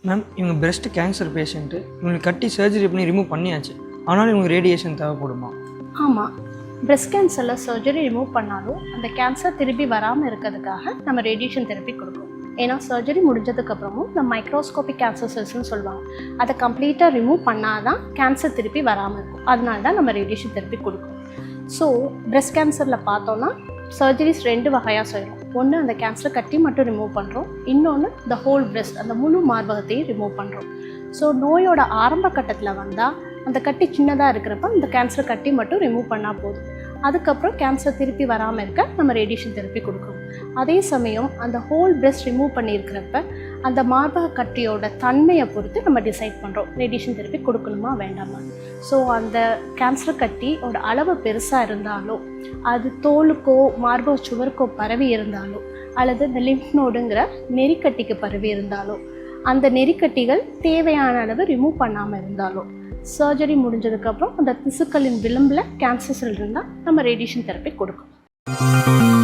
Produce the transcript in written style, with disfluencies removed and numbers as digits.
Ma'am இவங்க breast cancer patient, இவங்களுக்கு கட்டி சர்ஜரி பண்ணி ரிமூவ் பண்ணியாச்சு, ஆனாலும் இவங்க ரேடியேஷன் தேவைப்படுமா? ஆமாம், பிரஸ்ட் கேன்சரில் சர்ஜரி ரிமூவ் பண்ணாலும் அந்த கேன்சர் திருப்பி வராமல் இருக்கிறதுக்காக நம்ம ரேடியேஷன் தெரப்பி கொடுக்குறோம். ஏன்னா சர்ஜரி முடிஞ்சதுக்கப்புறமும் இந்த மைக்ரோஸ்கோபிக் கேன்சர் செல்ஸ்ன்னு சொல்லுவாங்க, அதை கம்ப்ளீட்டாக ரிமூவ் பண்ணால் தான் கேன்சர் திருப்பி வராமல் இருக்கும். அதனால தான் நம்ம ரேடியேஷன் தெரப்பி கொடுக்குறோம். ஸோ பிரஸ்ட் கேன்சரில் பார்த்தோன்னா சர்ஜரிஸ் 2 வகையாக செய்கிறோம். ஒன்று அந்த கேன்சர் கட்டி மட்டும் ரிமூவ் பண்ணுறோம், இன்னொன்று த ஹோல் பிரஸ்ட், அந்த முழு மார்பகத்தையும் ரிமூவ் பண்ணுறோம். ஸோ நோயோட ஆரம்ப கட்டத்தில் வந்தால் அந்த கட்டி சின்னதாக இருக்கிறப்ப அந்த கேன்சர் கட்டி மட்டும் ரிமூவ் பண்ணால் போதும். அதுக்கப்புறம் கேன்சர் திருப்பி வராமல் இருக்க நம்ம ரேடியேஷன் தெரப்பி கொடுக்குறோம். அதே சமயம் அந்த ஹோல் பிரஸ்ட் ரிமூவ் பண்ணியிருக்கிறப்ப அந்த மார்பக கட்டியோட தன்மையை பொறுத்து நம்ம டிசைட் பண்ணுறோம் ரேடியேஷன் தெரப்பி கொடுக்கணுமா வேண்டாமா. ஸோ அந்த கேன்சர் கட்டியோட அளவு பெருசாக இருந்தாலோ, அது தோலுக்கோ மார்பக சுவருக்கோ பரவி இருந்தாலோ, அல்லது இந்த லிம்ஃப் நோடுங்கிற நெறிக்கட்டிக்கு பரவி இருந்தாலோ, அந்த நெறிக்கட்டிகள் தேவையான அளவு ரிமூவ் பண்ணாமல் இருந்தாலோ, சர்ஜரி முடிஞ்சதுக்கப்புறம் அந்த திசுக்களின் விளிம்பில் கேன்சர் செல் இருந்தால் நம்ம ரேடியேஷன் தெரப்பி கொடுக்கணும்.